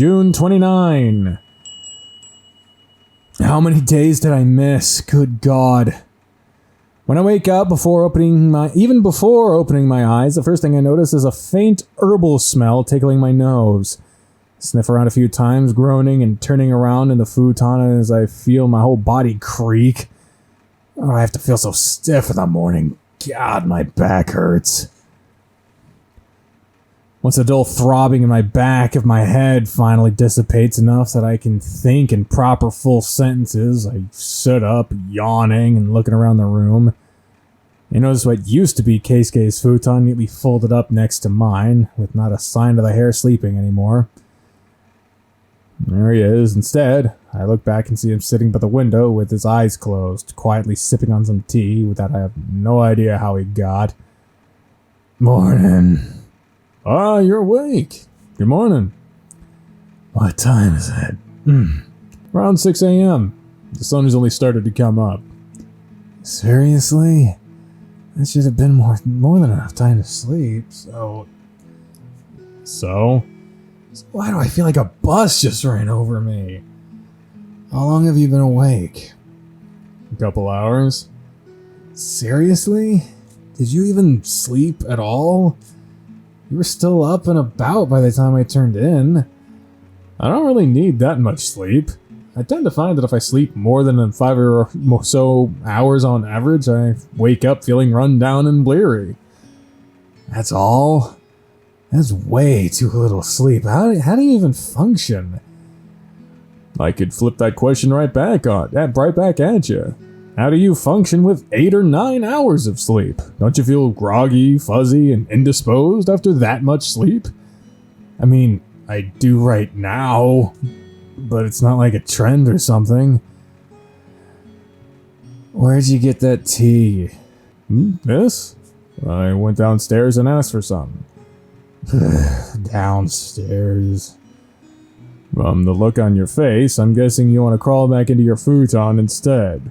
June 29. How many days did I miss? Good God. When I wake up even before opening my eyes, the first thing I notice is a faint herbal smell tickling my nose. Sniff around a few times, groaning and turning around in the futon as I feel my whole body creak. Oh, I have to feel so stiff in the morning. God, my back hurts. Once the dull throbbing in my back of my head finally dissipates enough that I can think in proper full sentences, I sit up, yawning and looking around the room. I notice what used to be Keisuke's futon neatly folded up next to mine, with not a sign of the hair sleeping anymore. There he is. Instead, I look back and see him sitting by the window with his eyes closed, quietly sipping on some tea that I have no idea how he got. Morning. Ah, you're awake. Good morning. What time is it? Around 6 a.m. The sun has only started to come up. Seriously? That should have been more than enough time to sleep, So? Why do I feel like a bus just ran over me? How long have you been awake? A couple hours. Seriously? Did you even sleep at all? You were still up and about by the time I turned in. I don't really need that much sleep. I tend to find that if I sleep more than 5 or so hours on average, I wake up feeling run down and bleary. That's all? That's way too little sleep. How do you even function? I could flip that question right back at you. How do you function with 8 or 9 hours of sleep? Don't you feel groggy, fuzzy, and indisposed after that much sleep? I mean, I do right now, but it's not like a trend or something. Where'd you get that tea? This? I went downstairs and asked for some. Downstairs. From the look on your face, I'm guessing you want to crawl back into your futon instead.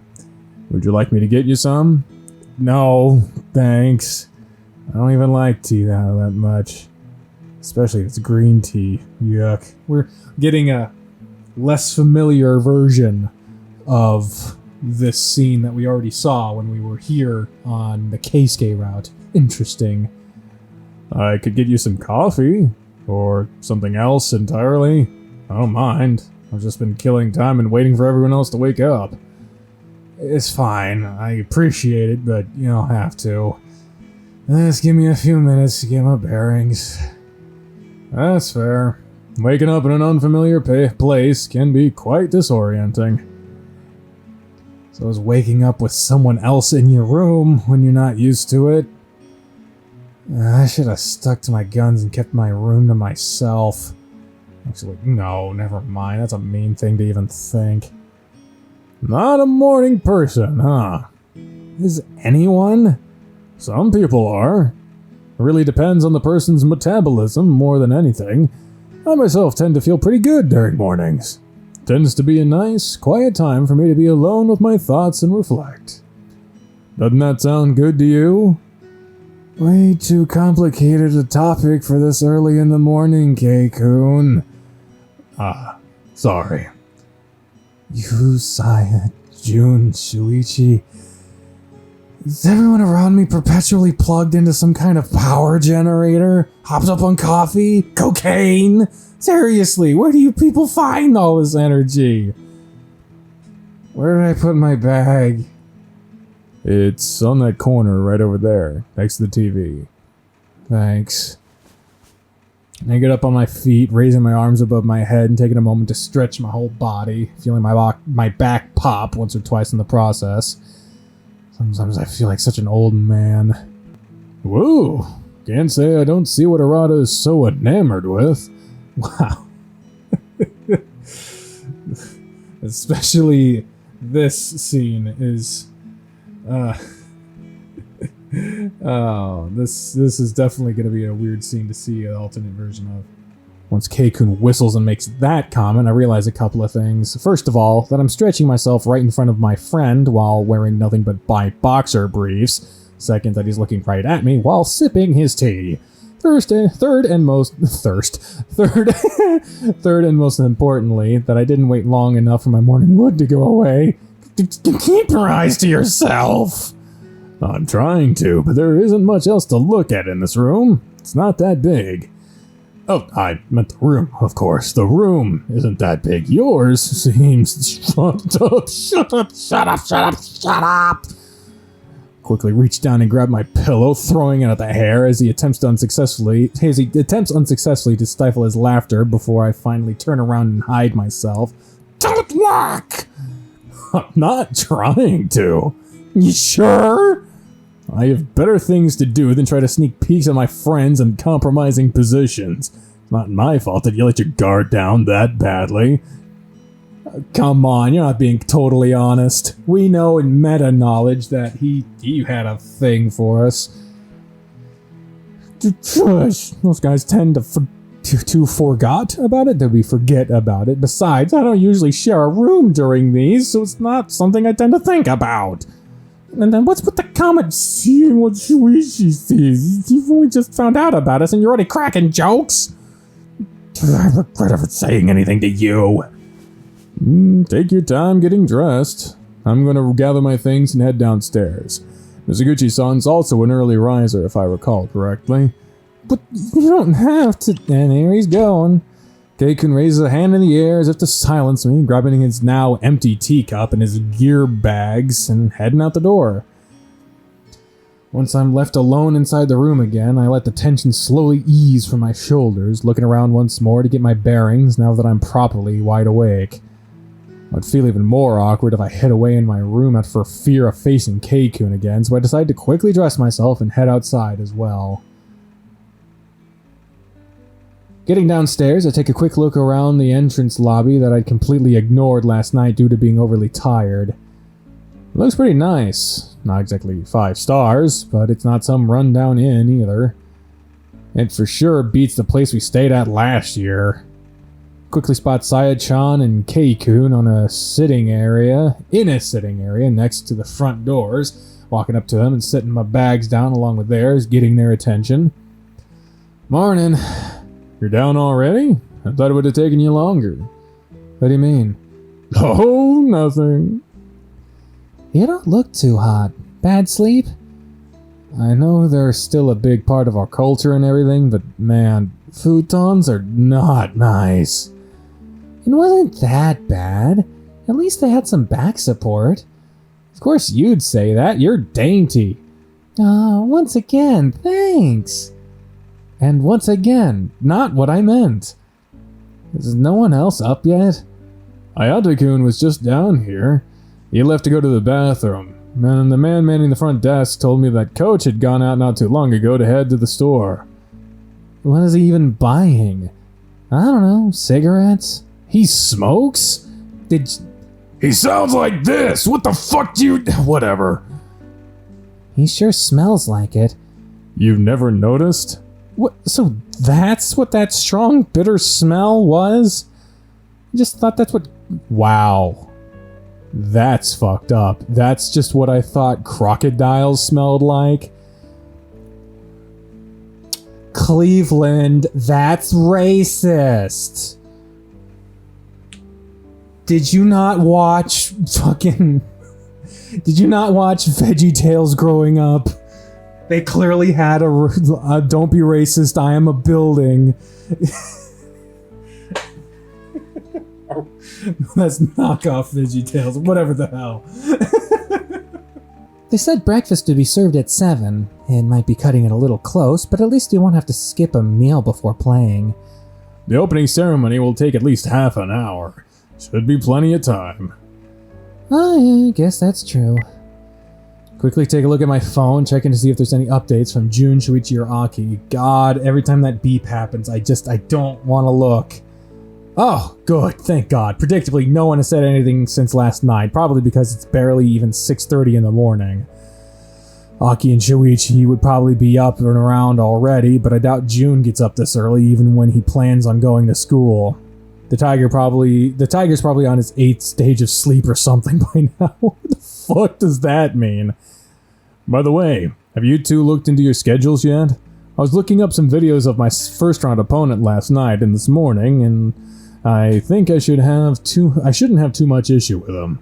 Would you like me to get you some? No, thanks. I don't even like tea that much. Especially if it's green tea. Yuck. We're getting a less familiar version of this scene that we already saw when we were here on the Keisuke route. Interesting. I could get you some coffee, or something else entirely. I don't mind. I've just been killing time and waiting for everyone else to wake up. It's fine. I appreciate it, but you don't have to. Just give me a few minutes to get my bearings. That's fair. Waking up in an unfamiliar place can be quite disorienting. So is waking up with someone else in your room when you're not used to it? I should have stuck to my guns and kept my room to myself. Actually, no, never mind. That's a mean thing to even think. Not a morning person, huh? Is anyone? Some people are. It really depends on the person's metabolism more than anything. I myself tend to feel pretty good during mornings. It tends to be a nice, quiet time for me to be alone with my thoughts and reflect. Doesn't that sound good to you? Way too complicated a topic for this early in the morning, Kei-kun. Sorry. Saya, June, Shoichi. Is everyone around me perpetually plugged into some kind of power generator? Hopped up on coffee? Cocaine? Seriously, where do you people find all this energy? Where did I put my bag? It's on that corner right over there, next to the TV. Thanks. And I get up on my feet, raising my arms above my head and taking a moment to stretch my whole body, feeling my back pop once or twice in the process. Sometimes I feel like such an old man. Whoa! Can't say I don't see what Arata is so enamored with. Wow. Especially this scene is... this is definitely going to be a weird scene to see an alternate version of. Once Kei-kun whistles and makes that comment, I realize a couple of things. First of all, that I'm stretching myself right in front of my friend while wearing nothing but my boxer briefs. Second, that he's looking right at me while sipping his tea. Third and most importantly, that I didn't wait long enough for my morning wood to go away. Keep your eyes to yourself. I'm trying to, but there isn't much else to look at in this room. It's not that big. Oh, I meant the room, of course. The room isn't that big. Yours seems... Shut up. Quickly reach down and grab my pillow, throwing it at the hair as he attempts unsuccessfully to stifle his laughter before I finally turn around and hide myself. Don't look! I'm not trying to. You sure? I have better things to do than try to sneak peeks at my friends in compromising positions. It's not my fault that you let your guard down that badly. Come on, you're not being totally honest. We know in meta-knowledge that he had a thing for us. Those guys tend to forgot about it, that we forget about it. Besides, I don't usually share a room during these, so it's not something I tend to think about. And then what's with the comment seeing what Shoichi sees? You've only just found out about us and you're already cracking jokes? I regret ever saying anything to you. Take your time getting dressed. I'm gonna gather my things and head downstairs. Mizuguchi-san's also an early riser, if I recall correctly. But you don't have to... And here he's going. Keikun raises a hand in the air as if to silence me, grabbing his now empty teacup and his gear bags and heading out the door. Once I'm left alone inside the room again, I let the tension slowly ease from my shoulders, looking around once more to get my bearings now that I'm properly wide awake. I'd feel even more awkward if I hid away in my room for fear of facing Keikun again, so I decided to quickly dress myself and head outside as well. Getting downstairs, I take a quick look around the entrance lobby that I'd completely ignored last night due to being overly tired. It looks pretty nice. Not exactly 5 stars, but it's not some rundown inn either. It for sure beats the place we stayed at last year. Quickly spot Saya-chan and Keikun in a sitting area next to the front doors, walking up to them and setting my bags down along with theirs, getting their attention. Morning. You're down already? I thought it would have taken you longer. What do you mean? Oh, nothing. You don't look too hot. Bad sleep? I know they're still a big part of our culture and everything, but man, futons are not nice. It wasn't that bad. At least they had some back support. Of course you'd say that. You're dainty. Oh, once again, thanks. And once again, not what I meant. Is no one else up yet? Ayata-kun was just down here. He left to go to the bathroom. And the man manning the front desk told me that Coach had gone out not too long ago to head to the store. What is he even buying? I don't know, cigarettes? He smokes? He sounds like this! What the fuck do you... Whatever. He sure smells like it. You've never noticed? What? So that's what that strong, bitter smell was? I just thought that's what... Wow. That's fucked up. That's just what I thought crocodiles smelled like. Cleveland, that's racist. Did you not watch fucking... Did you not watch VeggieTales growing up? They clearly had a don't be racist, I am a building. That's knockoff VeggieTales, whatever the hell. They said breakfast would be served at 7. It might be cutting it a little close, but at least you won't have to skip a meal before playing. The opening ceremony will take at least half an hour. Should be plenty of time. Oh, yeah, I guess that's true. Quickly take a look at my phone, checking to see if there's any updates from Jun, Shoichi, or Aki. God, every time that beep happens, I don't want to look. Oh, good, thank God. Predictably, no one has said anything since last night, probably because it's barely even 6:30 in the morning. Aki and Shoichi would probably be up and around already, but I doubt Jun gets up this early even when he plans on going to school. The tiger's probably on his 8th stage of sleep or something by now. What the fuck does that mean? By the way, have you two looked into your schedules yet? I was looking up some videos of my first round opponent last night and this morning, and I think I shouldn't have too much issue with him.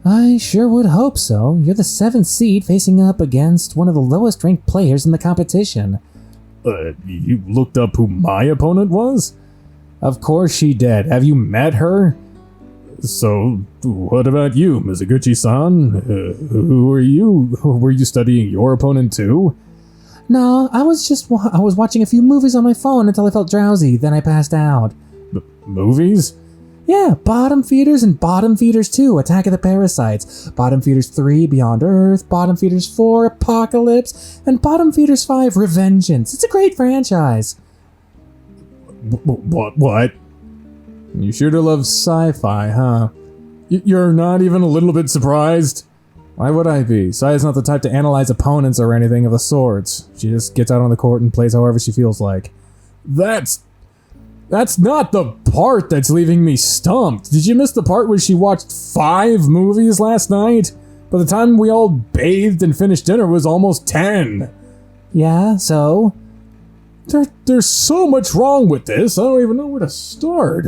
I sure would hope so. You're the 7th seed facing up against one of the lowest ranked players in the competition. You looked up who my opponent was? Of course she did. Have you met her? So, what about you, Mizuguchi-san? Who are you? Were you studying your opponent too? No, I was watching a few movies on my phone until I felt drowsy, then I passed out. Movies? Yeah, Bottom Feeders and Bottom Feeders 2, Attack of the Parasites, Bottom Feeders 3, Beyond Earth, Bottom Feeders 4, Apocalypse, and Bottom Feeders 5, Revengeance. It's a great franchise. What? You sure do love sci-fi, huh? You're not even a little bit surprised? Why would I be? Saya's not the type to analyze opponents or anything of the sorts. She just gets out on the court and plays however she feels like. That's not the part that's leaving me stumped. Did you miss the part where she watched 5 movies last night? By the time we all bathed and finished dinner, it was almost 10. Yeah, so? There's so much wrong with this, I don't even know where to start.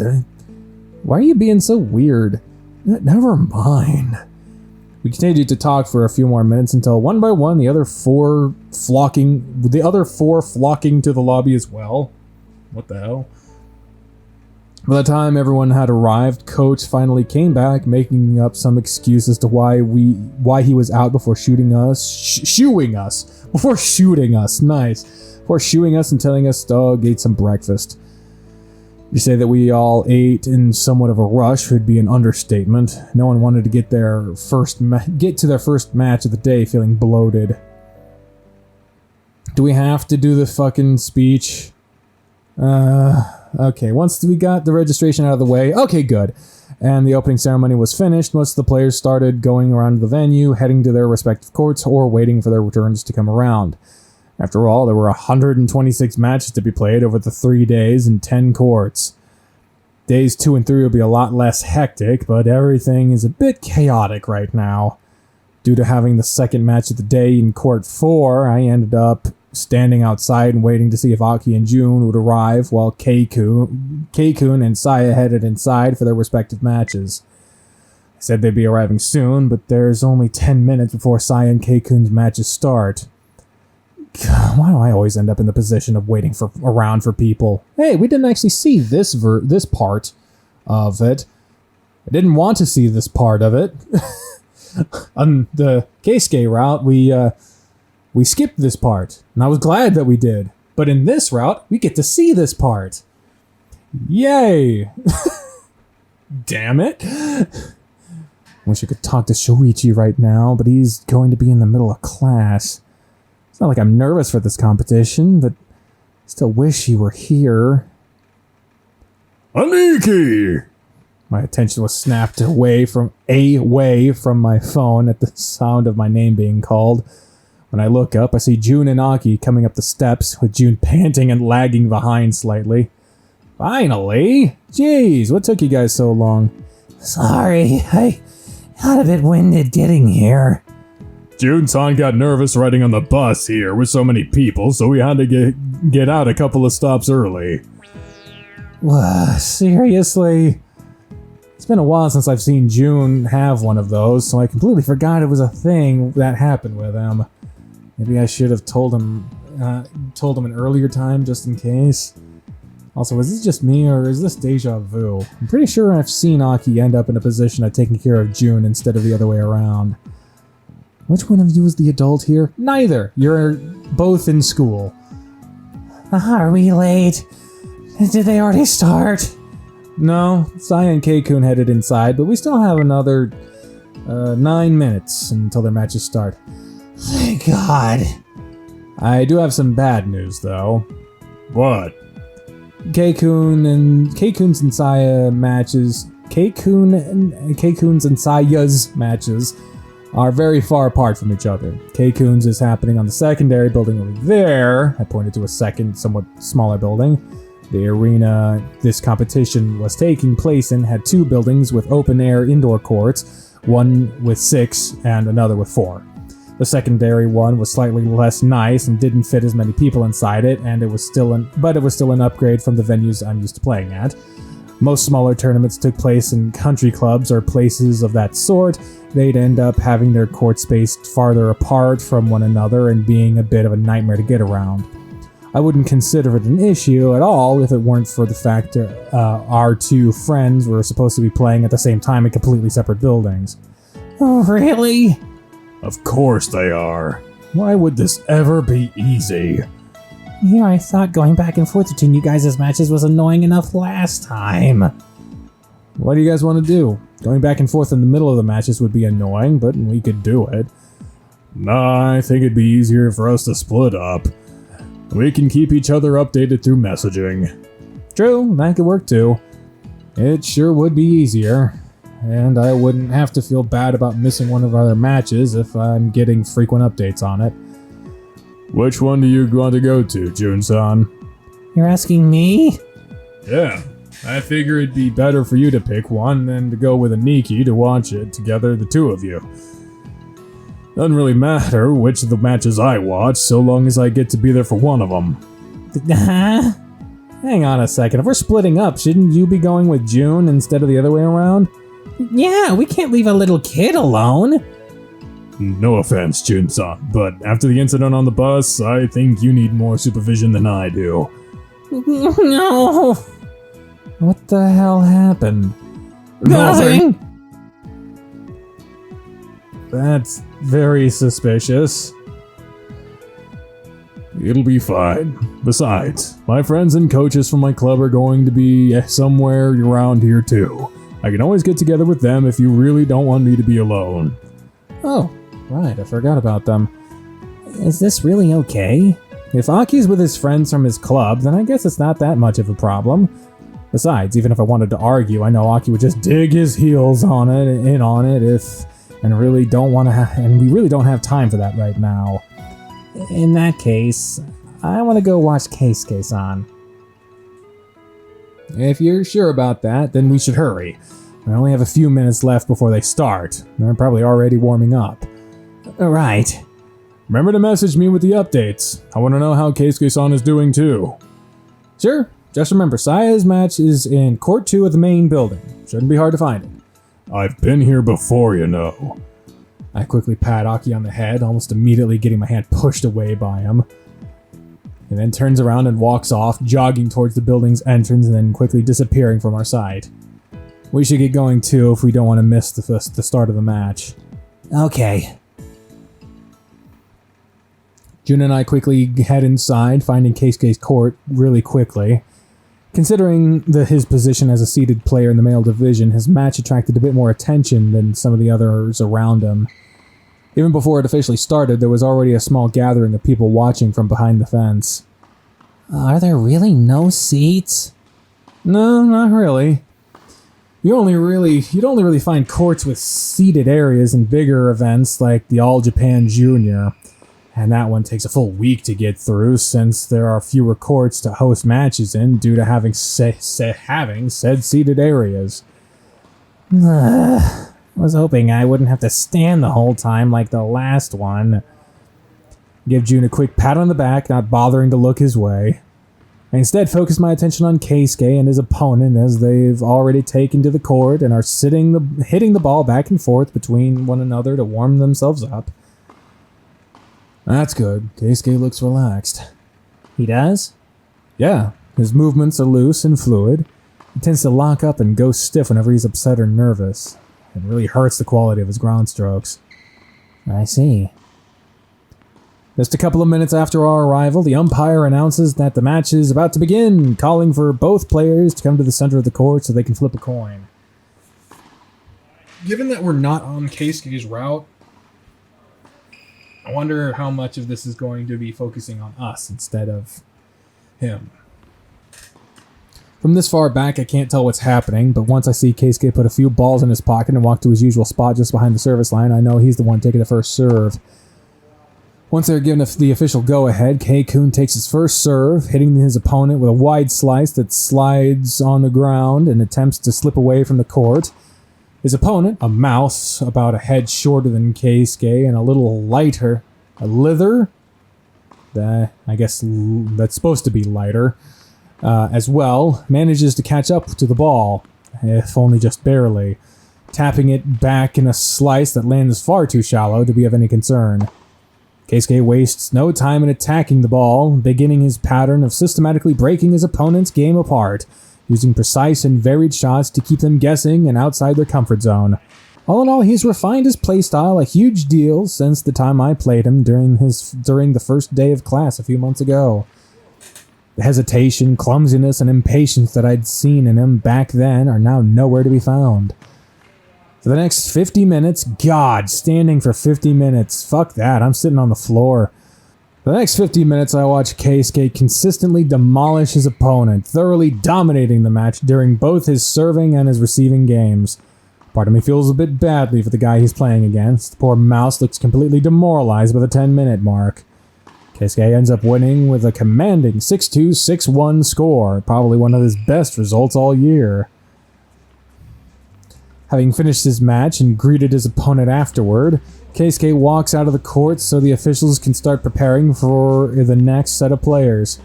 Why are you being so weird? Never mind. We continued to talk for a few more minutes until one by one the other four flocking to the lobby as well. What the hell? By the time everyone had arrived, Coach finally came back, making up some excuse as to why he was out before shooting us. Before shooting us and telling us to get some breakfast. You say that we all ate in somewhat of a rush would be an understatement. No one wanted to get to their first match of the day feeling bloated. Do we have to do the fucking speech? Okay, once we got the registration out of the way, okay, good. And the opening ceremony was finished, most of the players started going around the venue, heading to their respective courts or waiting for their turns to come around. After all, there were 126 matches to be played over the 3 days and 10 courts. Days 2 and 3 will be a lot less hectic, but everything is a bit chaotic right now. Due to having the second match of the day in Court 4, I ended up standing outside and waiting to see if Aki and June would arrive, while Keikun and Saya headed inside for their respective matches. I said they'd be arriving soon, but there's only 10 minutes before Saya and Keikun's matches start. Why do I always end up in the position of waiting around for people? Hey, we didn't actually see this part of it. I didn't want to see this part of it. On the Keisuke route, we skipped this part, and I was glad that we did. But in this route, we get to see this part. Yay! Damn it. Wish I could talk to Shoichi right now, but he's going to be in the middle of class. It's not like I'm nervous for this competition, but I still wish he were here. Aniki! My attention was snapped away from my phone at the sound of my name being called. When I look up, I see June and Aki coming up the steps, with June panting and lagging behind slightly. Finally! Jeez, what took you guys so long? Sorry, I got a bit winded getting here. June-san got nervous riding on the bus here with so many people, so we had to get out a couple of stops early. Seriously? It's been a while since I've seen June have one of those, so I completely forgot it was a thing that happened with him. Maybe I should have told him an earlier time just in case. Also, is this just me or is this deja vu? I'm pretty sure I've seen Aki end up in a position of taking care of June instead of the other way around. Which one of you is the adult here? Neither! You're both in school. Are we late? Did they already start? No, Saya and Keikun headed inside, but we still have another 9 minutes until their matches start. Thank God. I do have some bad news, though. What? Keikun's and Saya matches. Keikun's and Saya's matches are very far apart from each other. Keikun's is happening on the secondary building over there. I pointed to a second, somewhat smaller building. The arena this competition was taking place in had 2 buildings with open-air indoor courts, one with 6 and another with 4. The secondary one was slightly less nice and didn't fit as many people inside it, and it was still an upgrade from the venues I'm used to playing at. Most smaller tournaments took place in country clubs or places of that sort. They'd end up having their court spaced farther apart from one another and being a bit of a nightmare to get around. I wouldn't consider it an issue at all if it weren't for the fact our two friends were supposed to be playing at the same time in completely separate buildings. Oh, really? Of course they are. Why would this ever be easy? Yeah, I thought going back and forth between you guys' matches was annoying enough last time. What do you guys want to do? Going back and forth in the middle of the matches would be annoying, but we could do it. Nah, I think it'd be easier for us to split up. We can keep each other updated through messaging. True, that could work too. It sure would be easier. And I wouldn't have to feel bad about missing one of our other matches if I'm getting frequent updates on it. Which one do you want to go to, Jun-san? You're asking me? Yeah, I figure it'd be better for you to pick one than to go with a Nikki to watch it together, the two of you. Doesn't really matter which of the matches I watch, so long as I get to be there for one of them. Huh? Hang on a second, if we're splitting up, shouldn't you be going with June instead of the other way around? Yeah, we can't leave a little kid alone. No offense, Jun-san, but after the incident on the bus, I think you need more supervision than I do. No. What the hell happened? Nothing. That's very suspicious. It'll be fine. Besides, my friends and coaches from my club are going to be somewhere around here too. I can always get together with them if you really don't want me to be alone. Oh, right, I forgot about them. Is this really okay? If Aki's with his friends from his club, then I guess it's not that much of a problem. Besides, even if I wanted to argue, I know Aki would just dig his heels on it, and we really don't have time for that right now. In that case, I want to go watch Keisuke-san. If you're sure about that, then we should hurry. I only have a few minutes left before they start. They're probably already warming up. Alright. Remember to message me with the updates. I want to know how Keisuke-san is doing too. Sure. Just remember, Saya's match is in Court 2 of the main building. Shouldn't be hard to find it. I've been here before, you know. I quickly pat Aki on the head, almost immediately getting my hand pushed away by him. And then turns around and walks off, jogging towards the building's entrance and then quickly disappearing from our sight. We should get going too if we don't want to miss the start of the match. Okay. Jun and I quickly head inside, finding Keisuke's court really quickly. Considering his position as a seeded player in the male division, his match attracted a bit more attention than some of the others around him. Even before it officially started, there was already a small gathering of people watching from behind the fence. Are there really no seats? No, not really. You'd only really find courts with seated areas in bigger events like the All Japan Junior. And that one takes a full week to get through since there are fewer courts to host matches in due to having said seated areas. I was hoping I wouldn't have to stand the whole time like the last one. Give Jun a quick pat on the back, not bothering to look his way. I instead focus my attention on Keisuke and his opponent as they've already taken to the court and are hitting the ball back and forth between one another to warm themselves up. That's good. Keisuke looks relaxed. He does? Yeah, his movements are loose and fluid. He tends to lock up and go stiff whenever he's upset or nervous. It really hurts the quality of his ground strokes. I see. Just a couple of minutes after our arrival, the umpire announces that the match is about to begin, calling for both players to come to the center of the court so they can flip a coin. Given that we're not on Keisuke's route, I wonder how much of this is going to be focusing on us instead of him. From this far back, I can't tell what's happening, but once I see Keisuke put a few balls in his pocket and walk to his usual spot just behind the service line, I know he's the one taking the first serve. Once they're given the official go-ahead, Kei-kun takes his first serve, hitting his opponent with a wide slice that slides on the ground and attempts to slip away from the court. His opponent, a mouse about a head shorter than Keisuke and a little lighter, a lither, I guess that's supposed to be lighter, as well, manages to catch up to the ball, if only just barely, tapping it back in a slice that lands far too shallow to be of any concern. Keisuke wastes no time in attacking the ball, beginning his pattern of systematically breaking his opponent's game apart, using precise and varied shots to keep them guessing and outside their comfort zone. All in all, he's refined his playstyle a huge deal since the time I played him during the first day of class a few months ago. The hesitation, clumsiness, and impatience that I'd seen in him back then are now nowhere to be found. For the next 50 minutes, God, standing for 50 minutes, fuck that, I'm sitting on the floor. For the next 50 minutes, I watched Keisuke consistently demolish his opponent, thoroughly dominating the match during both his serving and his receiving games. Part of me feels a bit badly for the guy he's playing against. The poor mouse looks completely demoralized by the 10-minute mark. Keisuke ends up winning with a commanding 6-2, 6-1 score, probably one of his best results all year. Having finished his match and greeted his opponent afterward, Keisuke walks out of the court so the officials can start preparing for the next set of players.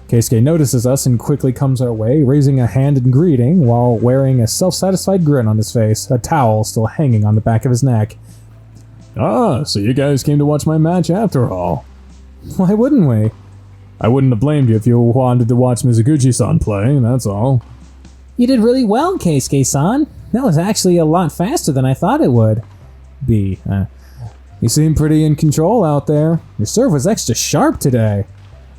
Keisuke notices us and quickly comes our way, raising a hand in greeting while wearing a self-satisfied grin on his face, a towel still hanging on the back of his neck. Ah, so you guys came to watch my match after all. Why wouldn't we? I wouldn't have blamed you if you wanted to watch Mizuguchi-san play, that's all. You did really well, Keisuke-san. That was actually a lot faster than I thought it would. You seem pretty in control out there. Your serve was extra sharp today.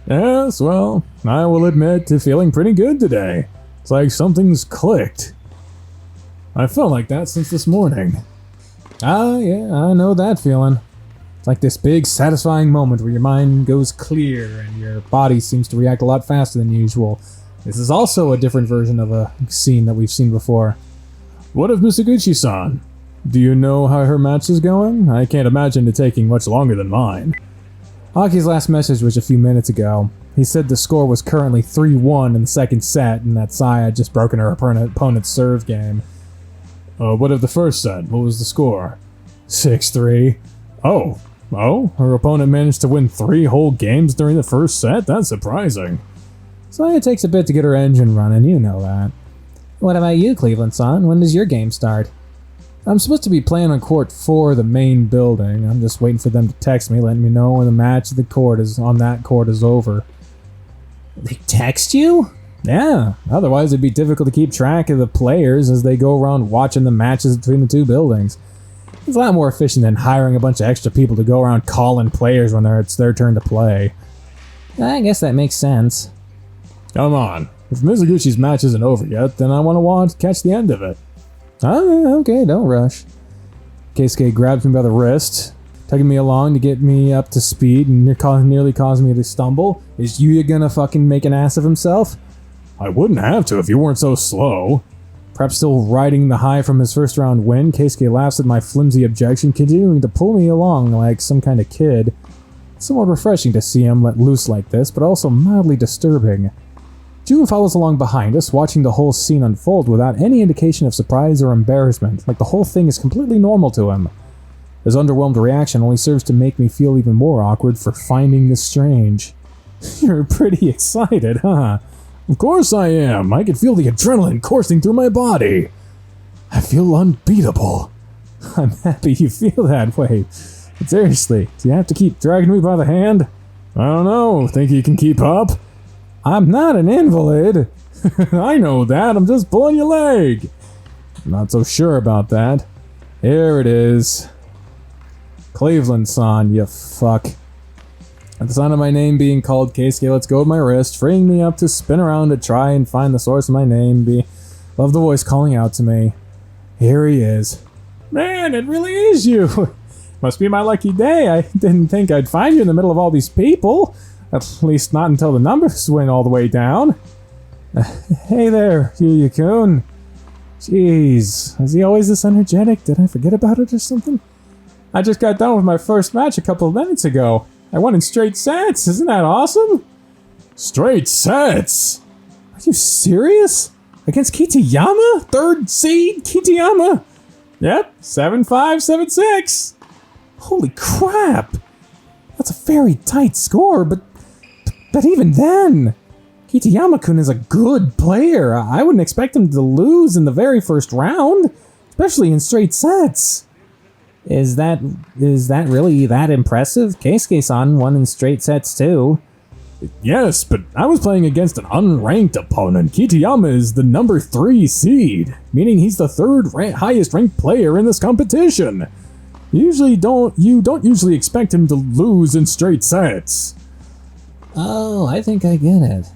Yes, well, I will admit to feeling pretty good today. It's like something's clicked. I felt like that since this morning. Ah, yeah, I know that feeling. It's like this big, satisfying moment where your mind goes clear and your body seems to react a lot faster than usual. This is also a different version of a scene that we've seen before. What of Mizuguchi-san? Do you know how her match is going? I can't imagine it taking much longer than mine. Aki's last message was a few minutes ago. He said the score was currently 3-1 in the second set and that Sai had just broken her opponent's serve game. What of the first set? What was the score? 6-3. Oh, her opponent managed to win 3 whole games during the first set? That's surprising. Sai takes a bit to get her engine running, you know that. What about you, Cleveland-san? When does your game start? I'm supposed to be playing on court 4 of the main building. I'm just waiting for them to text me, letting me know when the match on that court is over. They text you? Yeah, otherwise it'd be difficult to keep track of the players as they go around watching the matches between the 2 buildings. It's a lot more efficient than hiring a bunch of extra people to go around calling players when it's their turn to play. I guess that makes sense. Come on. If Mizuguchi's match isn't over yet, then I want to catch the end of it. Oh, okay, don't rush. Keisuke grabs me by the wrist, tugging me along to get me up to speed and nearly causing me to stumble. Is Yuya gonna fucking make an ass of himself? I wouldn't have to if you weren't so slow. Perhaps still riding the high from his first round win, Keisuke laughs at my flimsy objection, continuing to pull me along like some kind of kid. It's somewhat refreshing to see him let loose like this, but also mildly disturbing. June follows along behind us, watching the whole scene unfold without any indication of surprise or embarrassment, like the whole thing is completely normal to him. His underwhelmed reaction only serves to make me feel even more awkward for finding this strange. You're pretty excited, huh? Of course I am. I can feel the adrenaline coursing through my body. I feel unbeatable. I'm happy you feel that way. But seriously, do you have to keep dragging me by the hand? I don't know. Think you can keep up? I'm not an invalid. I know that. I'm just pulling your leg. I'm not so sure about that. Here it is. Cleveland-san, you fuck. At the sound of my name being called, Keisuke lets go of my wrist, freeing me up to spin around to try and find the source of my name. Love the voice calling out to me. Here he is. Man, it really is you. Must be my lucky day. I didn't think I'd find you in the middle of all these people. At least not until the numbers went all the way down. Hey there, Yuya-kun. Jeez, is he always this energetic? Did I forget about it or something? I just got done with my first match a couple of minutes ago. I won in straight sets. Isn't that awesome? Straight sets? Are you serious? Against Kitayama? 3rd seed Kitayama? Yep, 7-5, 7-6. Holy crap! That's a very tight score, but even then, Kitayama-kun is a good player. I wouldn't expect him to lose in the very first round, especially in straight sets. Is that really that impressive? Keisuke-san won in straight sets too. Yes, but I was playing against an unranked opponent. Kitayama is the number 3 seed, meaning he's the third highest ranked player in this competition. You don't usually expect him to lose in straight sets. Oh, I think I get it.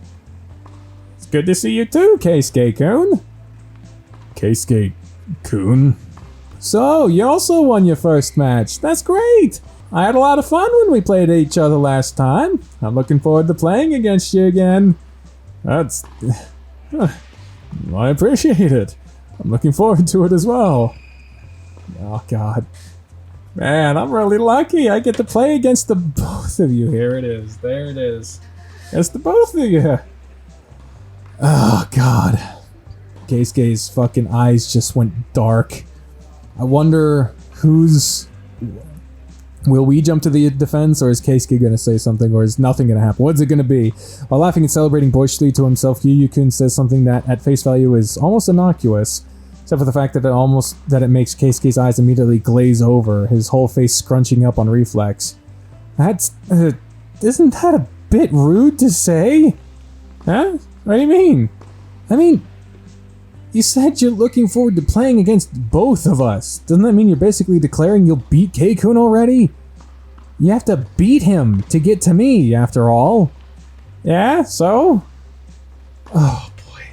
It's good to see you too, Keisuke-kun. Keisuke-kun? So, you also won your first match. That's great! I had a lot of fun when we played each other last time. I'm looking forward to playing against you again. That's... I appreciate it. I'm looking forward to it as well. Oh, God. Man, I'm really lucky. I get to play against the both of you. Here it is. There it is. It's the both of you. Oh, God. Keisuke's fucking eyes just went dark. I wonder who's... Will we jump to the defense, or is Keisuke going to say something, or is nothing going to happen? What's it going to be? While laughing and celebrating boyishly to himself, Yu-Kun says something that, at face value, is almost innocuous, except for the fact that it makes Keisuke's eyes immediately glaze over, his whole face scrunching up on reflex. That's... isn't that a bit rude to say? Huh? What do you mean? I mean... You said you're looking forward to playing against both of us. Doesn't that mean you're basically declaring you'll beat Kei-kun already? You have to beat him to get to me, after all. Yeah, so? Oh, boy.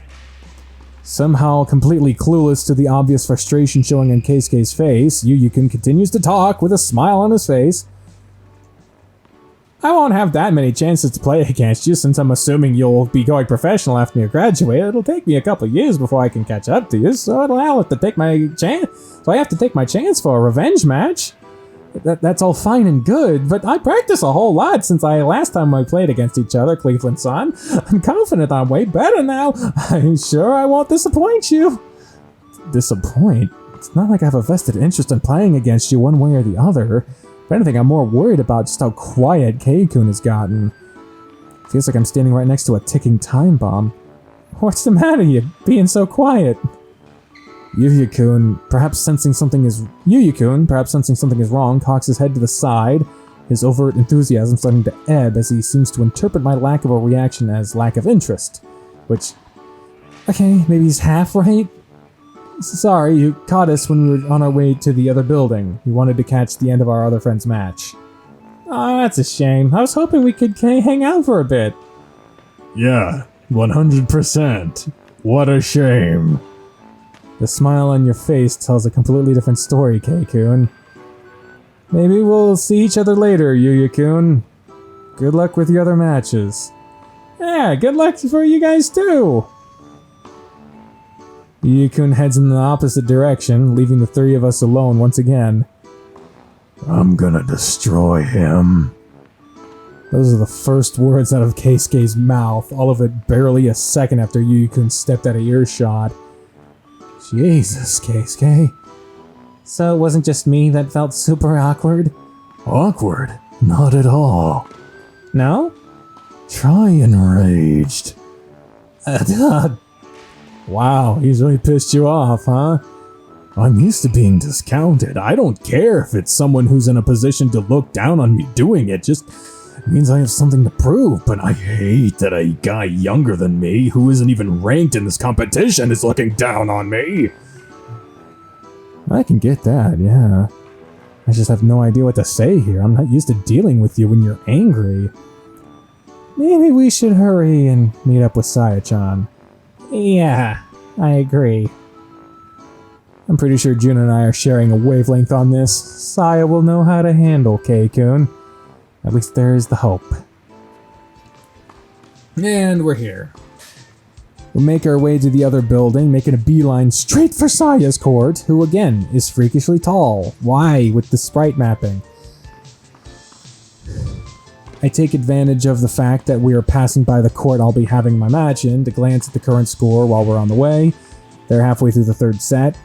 Somehow completely clueless to the obvious frustration showing on Keisuke's face, Yu-kun continues to talk with a smile on his face. I won't have that many chances to play against you since I'm assuming you'll be going professional after you graduate. It'll take me a couple of years before I can catch up to you, so I'll have to take my chance. So I have to take my chance for a revenge match. That's all fine and good, but I practiced a whole lot since last time I played against each other, Cleveland-san. I'm confident I'm way better now. I'm sure I won't disappoint you. Disappoint? It's not like I have a vested interest in playing against you one way or the other. If anything, I'm more worried about just how quiet Kei-kun has gotten. Feels like I'm standing right next to a ticking time bomb. What's the matter, you being so quiet? Yu-kun, perhaps sensing something is wrong, cocks his head to the side, his overt enthusiasm starting to ebb as he seems to interpret my lack of a reaction as lack of interest. Which, okay, maybe he's half right? Sorry, you caught us when we were on our way to the other building. You wanted to catch the end of our other friend's match. Oh, that's a shame. I was hoping we could hang out for a bit. Yeah, 100%. What a shame. The smile on your face tells a completely different story, Kei-kun. Maybe we'll see each other later, Yu-kun. Good luck with the other matches. Yeah, good luck for you guys too. Yu-kun heads in the opposite direction, leaving the three of us alone once again. I'm gonna destroy him. Those are the first words out of Keisuke's mouth, all of it barely a second after Yu-kun stepped out of earshot. Jesus, Keisuke. So it wasn't just me that felt super awkward? Awkward? Not at all. No? Try enraged. Wow, he's really pissed you off, huh? I'm used to being discounted. I don't care if it's someone who's in a position to look down on me doing it. Just means I have something to prove. But I hate that a guy younger than me, who isn't even ranked in this competition, is looking down on me. I can get that, yeah. I just have no idea what to say here. I'm not used to dealing with you when you're angry. Maybe we should hurry and meet up with Saya-chan. Yeah, I agree. I'm pretty sure Jun and I are sharing a wavelength on this. Saya will know how to handle Kei-kun. At least there is the hope. And we're here. We'll make our way to the other building, making a beeline straight for Saya's court, who again is freakishly tall. Why with the sprite mapping? I take advantage of the fact that we are passing by the court I'll be having my match in to glance at the current score while we're on the way. They're halfway through the third set.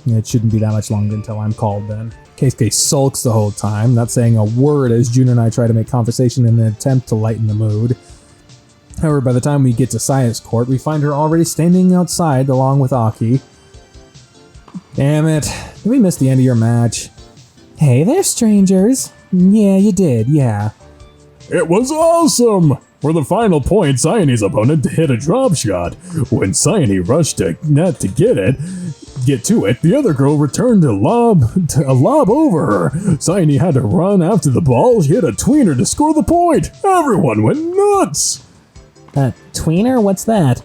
It shouldn't be that much longer until I'm called then. Keisuke sulks the whole time, not saying a word as Jun and I try to make conversation in an attempt to lighten the mood. However, by the time we get to Saya's court, we find her already standing outside along with Aki. Damn it. Did we miss the end of your match? Hey there, strangers. Yeah, you did, yeah. It was awesome! For the final point, Cyane's opponent hit a drop shot. When Cyane rushed to net to get to it, the other girl returned a lob over her. Cyane had to run after the ball, she hit a tweener to score the point. Everyone went nuts! Tweener? What's that?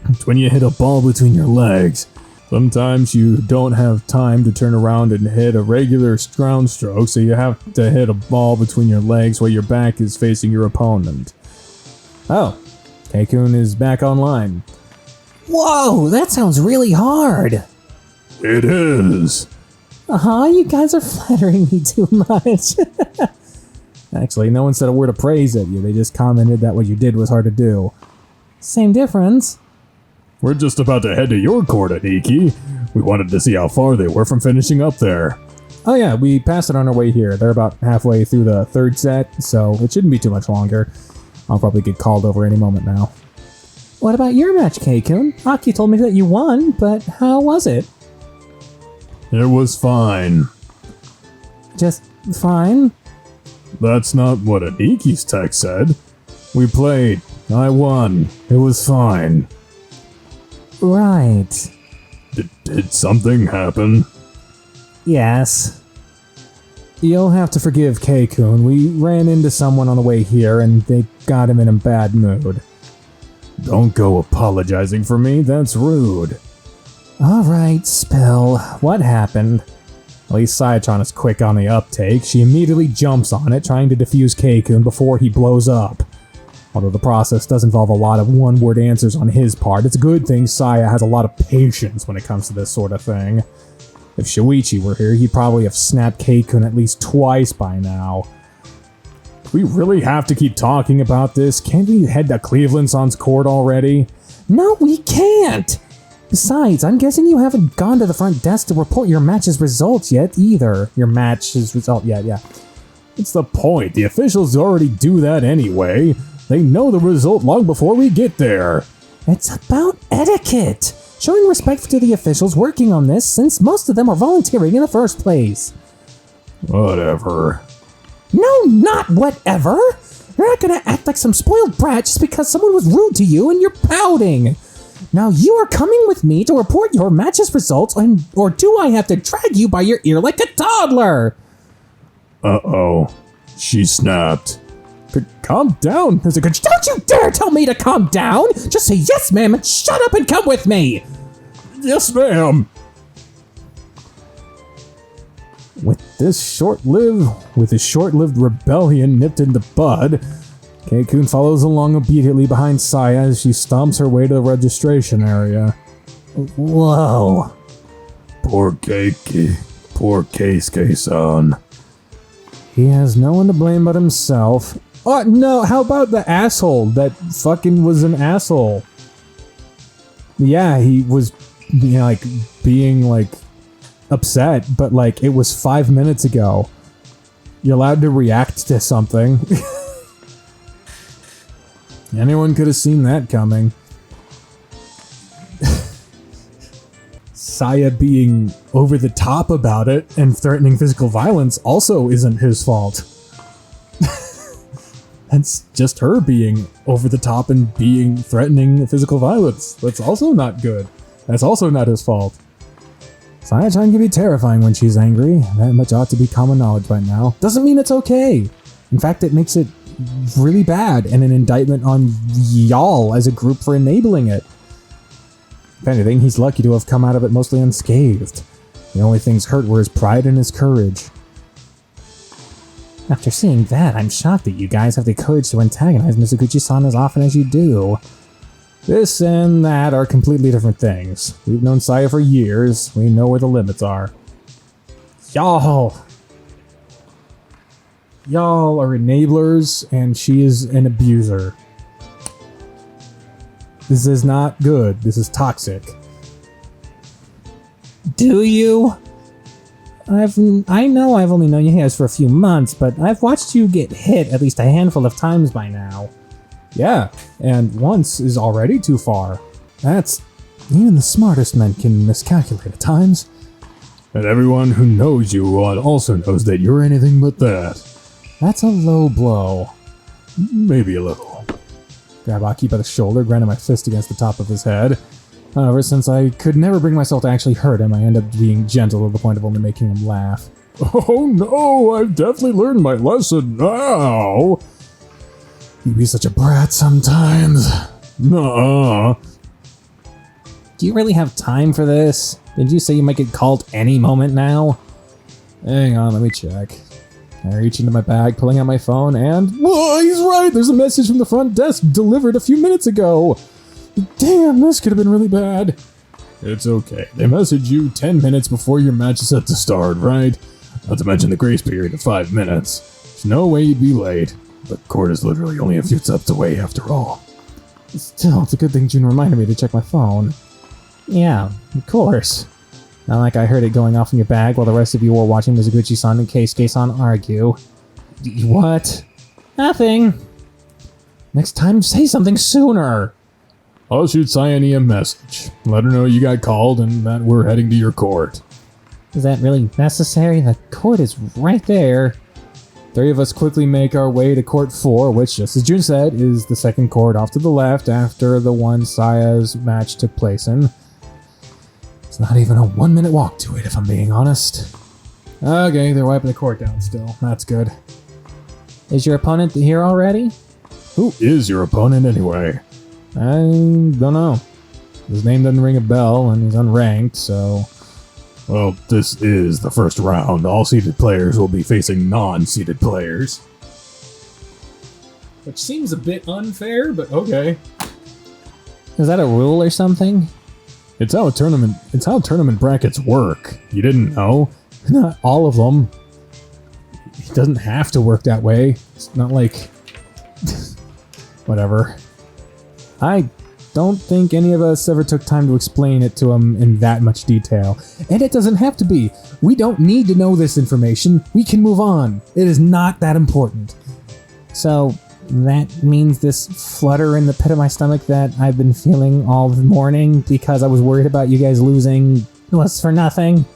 It's when you hit a ball between your legs. Sometimes you don't have time to turn around and hit a regular ground stroke, so you have to hit a ball between your legs while your back is facing your opponent. Oh, Keikun is back online. Whoa, that sounds really hard. It is. You guys are flattering me too much. Actually, no one said a word of praise at you. They just commented that what you did was hard to do. Same difference. We're just about to head to your court, Aniki. We wanted to see how far they were from finishing up there. Oh yeah, we passed it on our way here. They're about halfway through the third set, so it shouldn't be too much longer. I'll probably get called over any moment now. What about your match, Keikun? Aki told me that you won, but how was it? It was fine. Just fine? That's not what Aniki's text said. We played. I won. It was fine. Right. Did something happen? Yes. You'll have to forgive Keikun. We ran into someone on the way here and they got him in a bad mood. Don't go apologizing for me, that's rude. Alright, Spill. What happened? At least Sayachan is quick on the uptake. She immediately jumps on it, trying to defuse Keikun before he blows up. Although the process does involve a lot of one-word answers on his part, it's a good thing Saya has a lot of patience when it comes to this sort of thing. If Shoichi were here, he'd probably have snapped Keikun at least twice by now. Do we really have to keep talking about this? Can't we head to Cleveland-san's court already? No, we can't! Besides, I'm guessing you haven't gone to the front desk to report your match's results yet either. Your match's result yet, yeah. What's the point? The officials already do that anyway. They know the result long before we get there. It's about etiquette. Showing respect to the officials working on this, since most of them are volunteering in the first place. Whatever. No, not whatever! You're not gonna act like some spoiled brat just because someone was rude to you and you're pouting! Now you are coming with me to report your match's results, or do I have to drag you by your ear like a toddler? Uh-oh. She snapped. Calm down. There's a good... Don't you dare tell me to calm down! Just say yes, ma'am, and shut up and come with me! Yes, ma'am! With his short-lived rebellion nipped in the bud, Keikun follows along obediently behind Saya as she stomps her way to the registration area. Whoa. Poor Keisuke-san. He has no one to blame but himself. Oh, no, how about the asshole that fucking was an asshole? Yeah, he was being upset, but it was 5 minutes ago. You're allowed to react to something. Anyone could have seen that coming. Saya being over the top about it and threatening physical violence also isn't his fault. That's just her being over the top and threatening physical violence. That's also not good. That's also not his fault. Saya-chan can be terrifying when she's angry. That much ought to be common knowledge by now. Doesn't mean it's okay. In fact, it makes it really bad and an indictment on y'all as a group for enabling it. If anything, he's lucky to have come out of it mostly unscathed. The only things hurt were his pride and his courage. After seeing that, I'm shocked that you guys have the courage to antagonize Mizuguchi-san as often as you do. This and that are completely different things. We've known Saya for years. We know where the limits are. Y'all are enablers, and she is an abuser. This is not good. This is toxic. Do you? I know I've only known you guys for a few months, but I've watched you get hit at least a handful of times by now. Yeah, and once is already too far. Even the smartest men can miscalculate at times. And everyone who knows you also knows that you're anything but that. That's a low blow. Maybe a little. Grab Aki by the shoulder, grinding my fist against the top of his head. However, since I could never bring myself to actually hurt him, I end up being gentle to the point of only making him laugh. Oh no, I've definitely learned my lesson now. You be such a brat sometimes. Nuh-uh. Do you really have time for this? Did you say you might get called any moment now? Hang on, let me check. I reach into my bag, pulling out my phone, and... Whoa, he's right! There's a message from the front desk delivered a few minutes ago! Damn, this could have been really bad. It's okay. They message you 10 minutes before your match is set to start, right? Not to mention the grace period of 5 minutes. There's no way you'd be late. But court is literally only a few steps away after all. Still, it's a good thing June reminded me to check my phone. Yeah, of course. Not like I heard it going off in your bag while the rest of you were watching Mizuguchi-san and Keisuke-san argue. What? Nothing. Next time, say something sooner. I'll shoot Sayane a message. Let her know you got called and that we're heading to your court. Is that really necessary? The court is right there. 3 of us quickly make our way to court 4, which, just as June said, is the second court off to the left after the one Saya's match took place in. It's not even a 1-minute walk to it, if I'm being honest. Okay, they're wiping the court down still. That's good. Is your opponent here already? Who is your opponent anyway? I don't know. His name doesn't ring a bell, and he's unranked, so... Well, this is the first round. All seeded players will be facing non-seeded players. Which seems a bit unfair, but okay. Is that a rule or something? It's how tournament brackets work. You didn't know? Not all of them. It doesn't have to work that way. It's not like... Whatever. I don't think any of us ever took time to explain it to him in that much detail. And it doesn't have to be. We don't need to know this information. We can move on. It is not that important. So, that means this flutter in the pit of my stomach that I've been feeling all morning because I was worried about you guys losing was for nothing?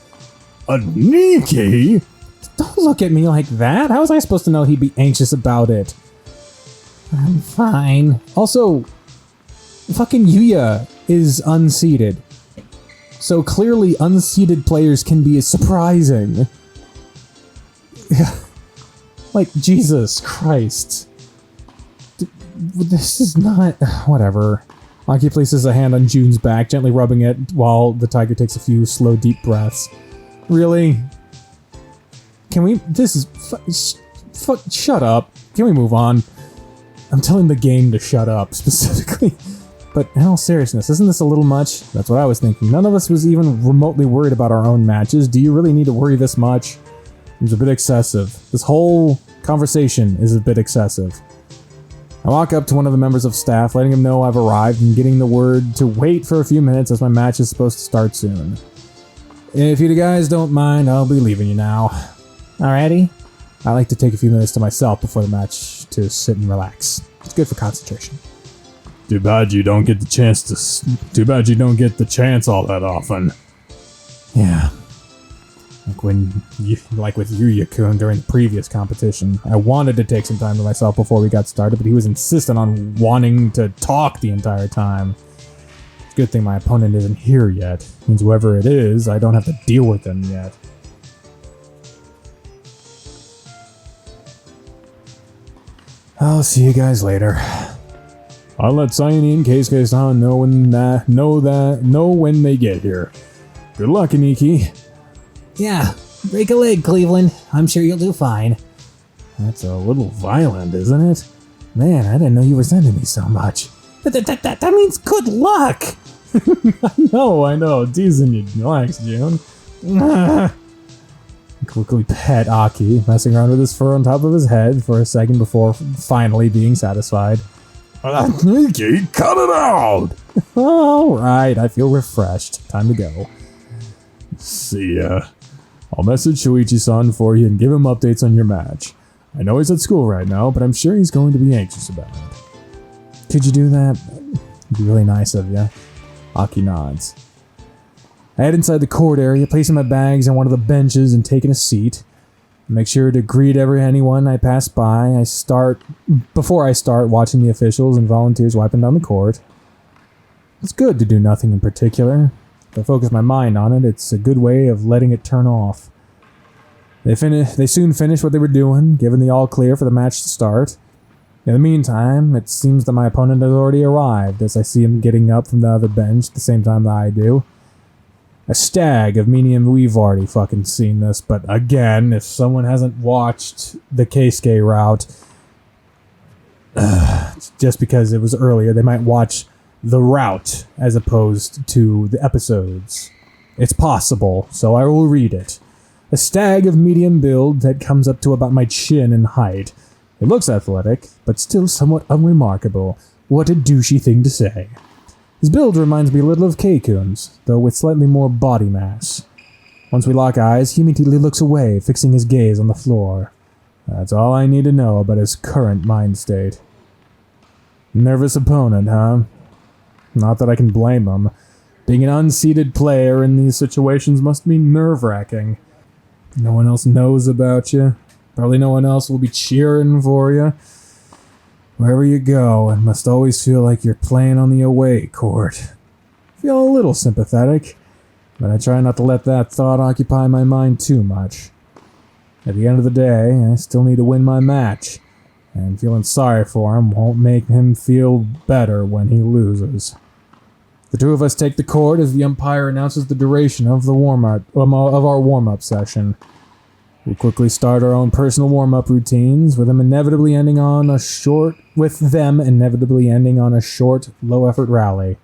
Aniki? Don't look at me like that. How was I supposed to know he'd be anxious about it? I'm fine. Also... Fucking Yuya is unseeded. So clearly unseeded players can be surprising. Like, Jesus Christ. This is not... Whatever. Aki places a hand on June's back, gently rubbing it while the tiger takes a few slow, deep breaths. Really? Can we... This is... Shut up. Can we move on? I'm telling the game to shut up, specifically. But in all seriousness, isn't this a little much? That's what I was thinking. None of us was even remotely worried about our own matches. Do you really need to worry this much? It's a bit excessive. This whole conversation is a bit excessive. I walk up to one of the members of staff, letting him know I've arrived and getting the word to wait for a few minutes as my match is supposed to start soon. If you guys don't mind, I'll be leaving you now. Alrighty? I like to take a few minutes to myself before the match to sit and relax. It's good for concentration. Too bad you don't get the chance all that often. Yeah. Like with Yuya-kun during the previous competition. I wanted to take some time to myself before we got started, but he was insistent on wanting to talk the entire time. It's a good thing my opponent isn't here yet. It means whoever it is, I don't have to deal with them yet. I'll see you guys later. I'll let Sayane and Keisuke-san know when they get here. Good luck, Aniki. Yeah, break a leg, Cleveland. I'm sure you'll do fine. That's a little violent, isn't it? Man, I didn't know you resented me so much. That means good luck! I know. Teasing you. Relax, June. Quickly pet Aki, messing around with his fur on top of his head for a second before finally being satisfied. Aniki, cut it out! Alright, I feel refreshed. Time to go. See ya. I'll message Shoichi-san for you and give him updates on your match. I know he's at school right now, but I'm sure he's going to be anxious about it. Could you do that? It'd be really nice of you. Aki nods. I head inside the court area, placing my bags on one of the benches and taking a seat. Make sure to greet anyone I pass by. Before I start watching the officials and volunteers wiping down the court. It's good to do nothing in particular. If I focus my mind on it, it's a good way of letting it turn off. They soon finish what they were doing, giving the all clear for the match to start. In the meantime, it seems that my opponent has already arrived, as I see him getting up from the other bench at the same time that I do. A stag of medium. We've already fucking seen this, but again, if someone hasn't watched the Keisuke route, just because it was earlier, they might watch the route as opposed to the episodes. It's possible, so I will read it. A stag of medium build that comes up to about my chin in height. It looks athletic, but still somewhat unremarkable. What a douchey thing to say. His build reminds me a little of Keikun's, though with slightly more body mass. Once we lock eyes, he immediately looks away, fixing his gaze on the floor. That's all I need to know about his current mind state. Nervous opponent, huh? Not that I can blame him. Being an unseeded player in these situations must be nerve-wracking. No one else knows about you. Probably no one else will be cheering for you. Wherever you go, it must always feel like you're playing on the away court. Feel a little sympathetic, but I try not to let that thought occupy my mind too much. At the end of the day, I still need to win my match, and feeling sorry for him won't make him feel better when he loses. The two of us take the court as the umpire announces the duration of our warm-up session. We quickly start our own personal warm-up routines, with them inevitably ending on a short, low-effort rally.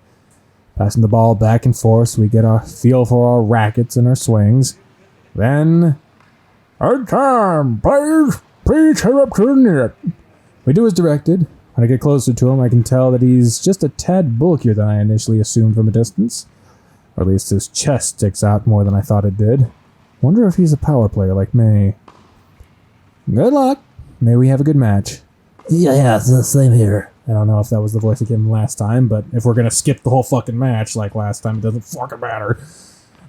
Passing the ball back and forth so we get a feel for our rackets and our swings. Then, "Hard time, players! Please head up to the net." We do as directed. When I get closer to him, I can tell that he's just a tad bulkier than I initially assumed from a distance. Or at least his chest sticks out more than I thought it did. Wonder if he's a power player like me. Good luck. May we have a good match. Yeah, it's the same here. I don't know if that was the voice I gave him last time, but if we're gonna skip the whole fucking match like last time, it doesn't fucking matter.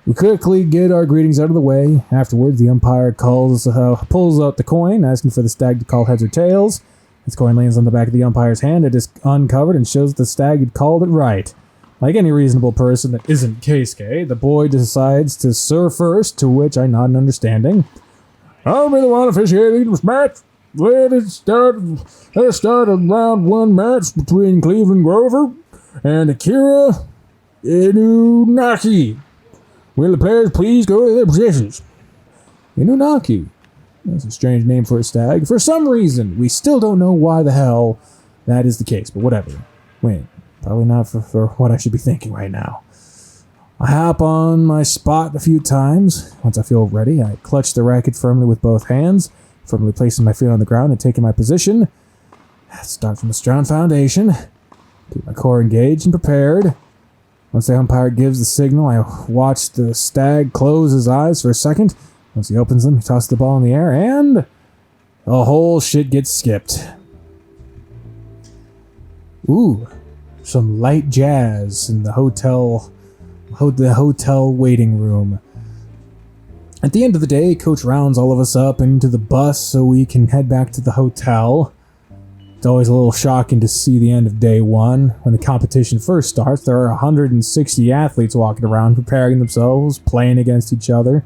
We quickly get our greetings out of the way. Afterwards, the umpire pulls out the coin, asking for the stag to call heads or tails. His coin lands on the back of the umpire's hand. It is uncovered and shows the stag had called it right. Like any reasonable person that isn't Keisuke, the boy decides to serve first, to which I nod in understanding. "I'll be the one officiating this match. Let us start a round one match between Cleveland Grover and Akira Inunaki. Will the players please go to their positions?" Inunaki. That's a strange name for a stag. For some reason, we still don't know why the hell that is the case, but whatever. Wait, probably not for what I should be thinking right now. I hop on my spot a few times. Once I feel ready, I clutch the racket firmly with both hands, firmly placing my feet on the ground and taking my position. Start from a strong foundation. Keep my core engaged and prepared. Once the umpire gives the signal, I watch the stag close his eyes for a second. Once he opens them, he tosses the ball in the air, and the whole shit gets skipped. Ooh, some light jazz in the hotel waiting room. At the end of the day, Coach rounds all of us up into the bus so we can head back to the hotel. It's always a little shocking to see the end of day one. When the competition first starts, there are 160 athletes walking around preparing themselves, playing against each other.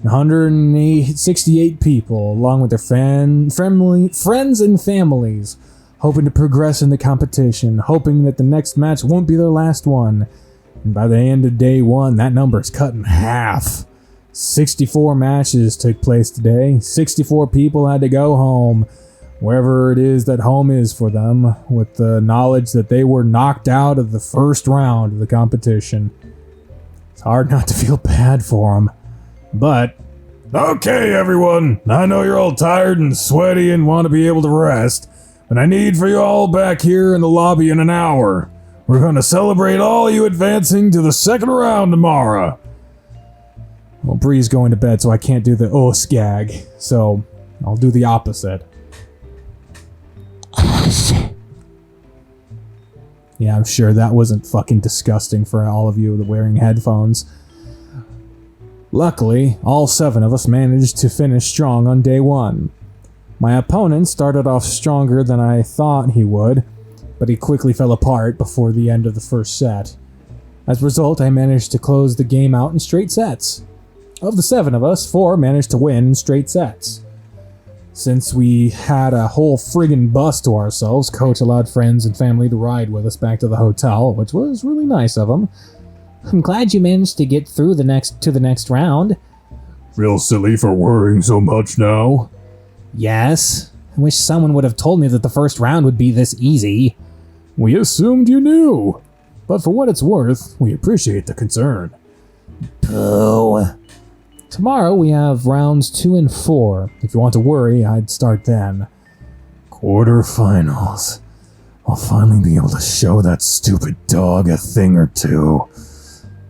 168 people, along with their friends and families, hoping to progress in the competition, hoping that the next match won't be their last one. And by the end of day one, that number is cut in half. 64 matches took place today. 64 people had to go home, wherever it is that home is for them, with the knowledge that they were knocked out of the first round of the competition. It's hard not to feel bad for them. But, okay everyone, I know you're all tired and sweaty and want to be able to rest, but I need for you all back here in the lobby in an hour. We're going to celebrate all you advancing to the second round tomorrow. Well, Bree's going to bed, so I can't do the gag. So, I'll do the opposite. Yeah, I'm sure that wasn't fucking disgusting for all of you wearing headphones. Luckily, all 7 of us managed to finish strong on day 1. My opponent started off stronger than I thought he would, but he quickly fell apart before the end of the first set. As a result, I managed to close the game out in straight sets. Of the 7 of us, 4 managed to win in straight sets. Since we had a whole friggin' bus to ourselves, Coach allowed friends and family to ride with us back to the hotel, which was really nice of him. I'm glad you managed to get through to the next round. Feel silly for worrying so much now? Yes. I wish someone would have told me that the first round would be this easy. We assumed you knew. But for what it's worth, we appreciate the concern. Boo. Tomorrow we have rounds 2 and 4. If you want to worry, I'd start then. Quarterfinals. I'll finally be able to show that stupid dog a thing or two.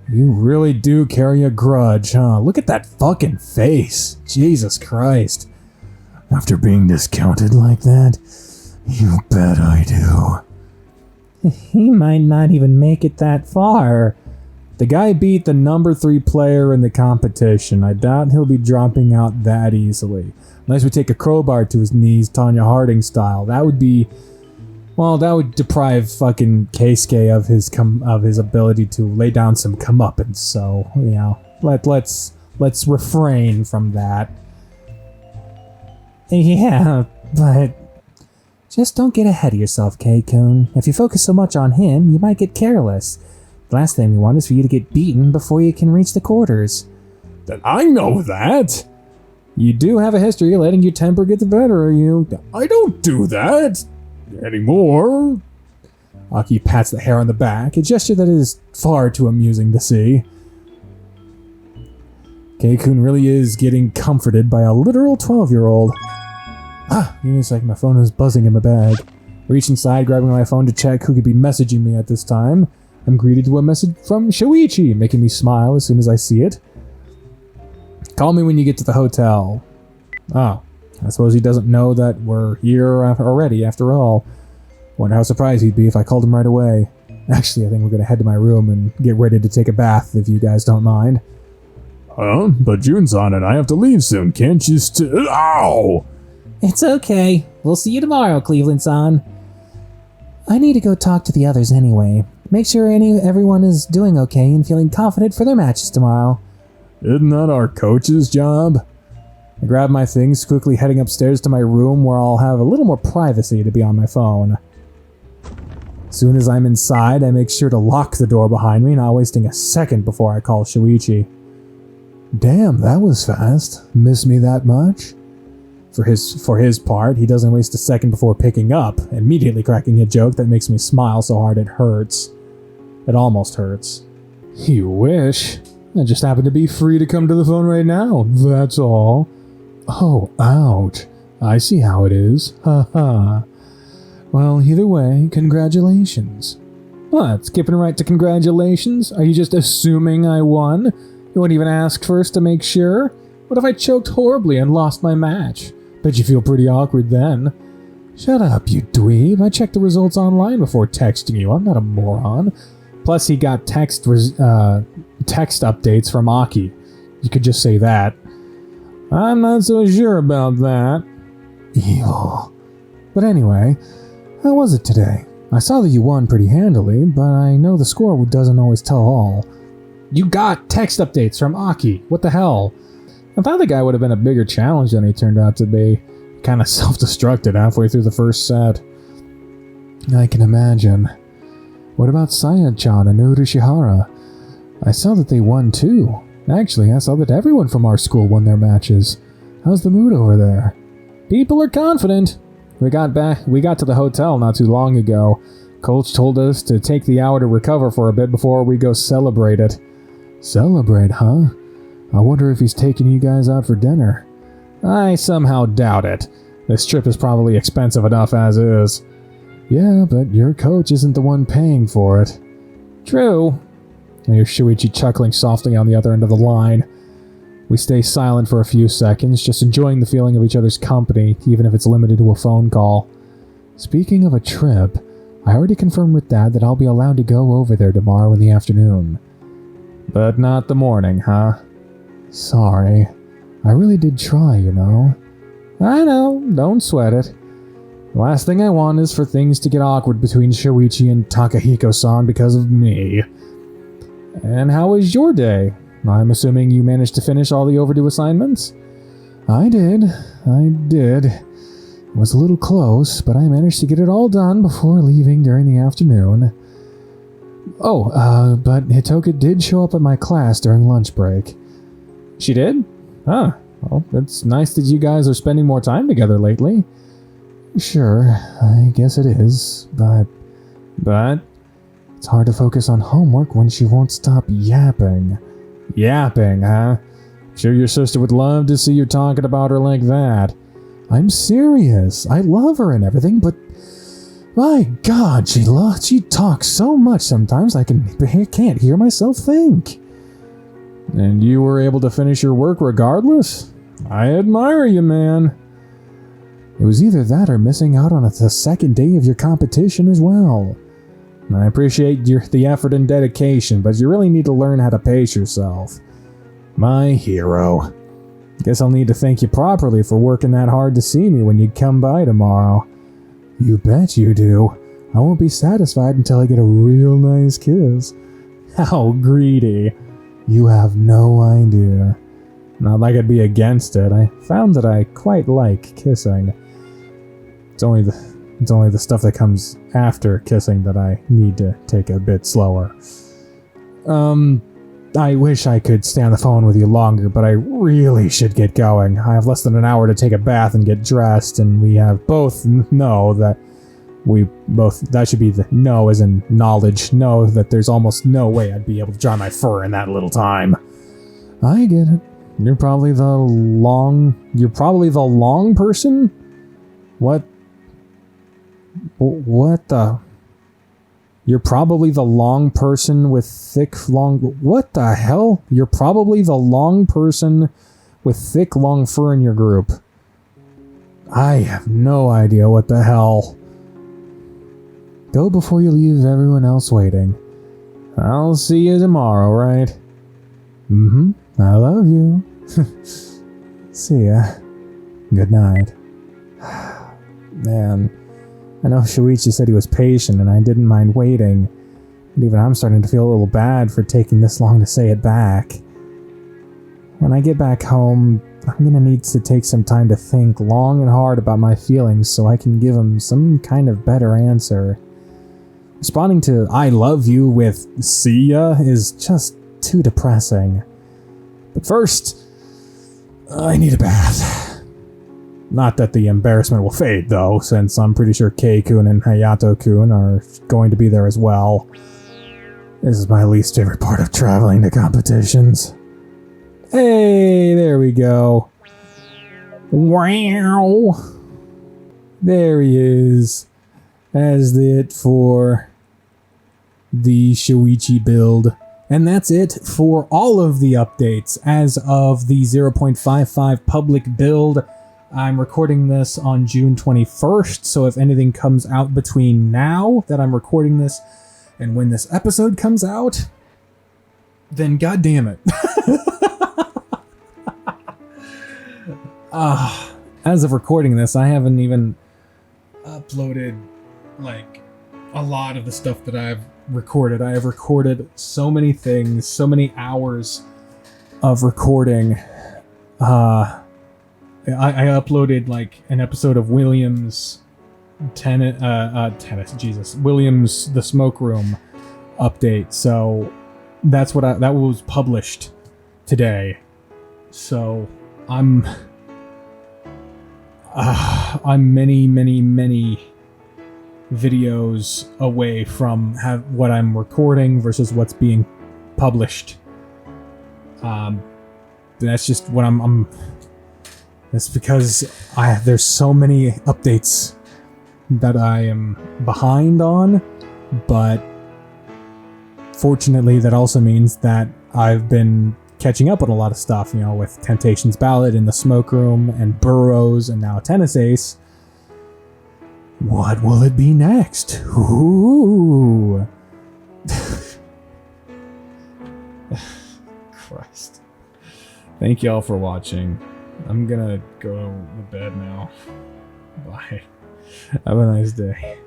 You really do carry a grudge, huh? Look at that fucking face. Jesus Christ. After being discounted like that, you bet I do. He might not even make it that far. The guy beat the number 3 player in the competition. I doubt he'll be dropping out that easily. Unless we take a crowbar to his knees, Tanya Harding style. That would be... Well, that would deprive fucking Keisuke of his ability to lay down some comeuppance. So, you know, let's refrain from that. Yeah, but just don't get ahead of yourself, K-Kun. If you focus so much on him, you might get careless. The last thing we want is for you to get beaten before you can reach the quarters. Then I know that. You do have a history of letting your temper get the better of you. I don't do that anymore. Aki pats the hair on the back, a gesture that is far too amusing to see. K-Kun really is getting comforted by a literal 12-year-old. Give me a second, my phone is buzzing in my bag. Reach inside, grabbing my phone to check who could be messaging me at this time. I'm greeted with a message from Shoichi, making me smile as soon as I see it. Call me when you get to the hotel. Oh, I suppose he doesn't know that we're here already, after all. Wonder how surprised he'd be if I called him right away. Actually, I think we're gonna head to my room and get ready to take a bath, if you guys don't mind. Huh? But June-san and I have to leave soon, can't you Ow! It's okay. We'll see you tomorrow, Cleveland-san. I need to go talk to the others anyway. Make sure everyone is doing okay and feeling confident for their matches tomorrow. Isn't that our coach's job? I grab my things, quickly heading upstairs to my room where I'll have a little more privacy to be on my phone. Soon as I'm inside, I make sure to lock the door behind me, not wasting a second before I call Shoichi. Damn, that was fast. Miss me that much? For his part, he doesn't waste a second before picking up, immediately cracking a joke that makes me smile so hard it hurts. It almost hurts. You wish. I just happen to be free to come to the phone right now, that's all. Oh, ouch. I see how it is. Ha ha. Well, either way, congratulations. What, skipping right to congratulations? Are you just assuming I won? You wouldn't even ask first to make sure? What if I choked horribly and lost my match? Bet you feel pretty awkward then. Shut up, you dweeb. I checked the results online before texting you. I'm not a moron. Plus, he got text updates from Aki. You could just say that. I'm not so sure about that. Evil. But anyway, how was it today? I saw that you won pretty handily, but I know the score doesn't always tell all. You got text updates from Aki. What the hell? I thought the guy would have been a bigger challenge than he turned out to be. Kind of self-destructed halfway through the first set. I can imagine. What about Saya-chan and Urishihara? I saw that they won too. Actually, I saw that everyone from our school won their matches. How's the mood over there? People are confident. We got to the hotel not too long ago. Coach told us to take the hour to recover for a bit before we go celebrate it. Celebrate, huh? I wonder if he's taking you guys out for dinner. I somehow doubt it. This trip is probably expensive enough as is. Yeah, but your coach isn't the one paying for it. True. I hear Shoichi chuckling softly on the other end of the line. We stay silent for a few seconds, just enjoying the feeling of each other's company, even if it's limited to a phone call. Speaking of a trip, I already confirmed with Dad that I'll be allowed to go over there tomorrow in the afternoon. But not the morning, huh? Sorry. I really did try, you know. I know, don't sweat it. The last thing I want is for things to get awkward between Shoichi and Takahiko-san because of me. And how was your day? I'm assuming you managed to finish all the overdue assignments? I did. It was a little close, but I managed to get it all done before leaving during the afternoon. Oh, but Hitoka did show up at my class during lunch break. She did? Huh. Well, it's nice that you guys are spending more time together lately. Sure, I guess it is, but it's hard to focus on homework when she won't stop yapping. Yapping, huh? Sure your sister would love to see you talking about her like that. I'm serious. I love her and everything, but my God, she talks so much sometimes I can't hear myself think. And you were able to finish your work regardless? I admire you, man. It was either that or missing out on the second day of your competition as well. I appreciate the effort and dedication, but you really need to learn how to pace yourself. My hero. Guess I'll need to thank you properly for working that hard to see me when you come by tomorrow. You bet you do. I won't be satisfied until I get a real nice kiss. How greedy. You have no idea. Not like I'd be against it. I found that I quite like kissing. It's only the stuff that comes after kissing that I need to take a bit slower. I wish I could stay on the phone with you longer, but I really should get going. I have less than an hour to take a bath and get dressed, and we have both know that that should be the know as in knowledge, know that there's almost no way I'd be able to dry my fur in that little time. I get it. You're probably the long person? What the? You're probably the long person with thick, long... What the hell? You're probably the long person with thick, long fur in your group. I have no idea what the hell. Go before you leave everyone else waiting. I'll see you tomorrow, right? Mm-hmm. I love you. See ya. Good night. Man, I know Shoichi said he was patient and I didn't mind waiting, but even I'm starting to feel a little bad for taking this long to say it back. When I get back home, I'm gonna need to take some time to think long and hard about my feelings so I can give him some kind of better answer. Responding to I love you with see ya is just too depressing. But first, I need a bath. Not that the embarrassment will fade, though, since I'm pretty sure Kei-kun and Hayato-kun are going to be there as well. This is my least favorite part of traveling to competitions. Hey, there we go. Wow. There he is. That's it for the Shoichi build. And that's it for all of the updates as of the 0.55 public build. I'm recording this on June 21st, so if anything comes out between now that I'm recording this and when this episode comes out, then goddamn it. As of recording this, I haven't even uploaded like a lot of the stuff that I've recorded. I have recorded so many things, so many hours of recording. I uploaded like an episode of Williams Williams The Smoke Room update. So that's what that was published today. So I'm many videos away from what I'm recording versus what's being published. That's just what I'm that's because there's so many updates that I am behind on, but fortunately that also means that I've been catching up on a lot of stuff, you know, with Temptation's Ballad in the Smoke Room and Burroughs and now Tennis Ace. What will it be next? Ooh. Christ. Thank y'all for watching. I'm gonna go to bed now. Bye. Have a nice day.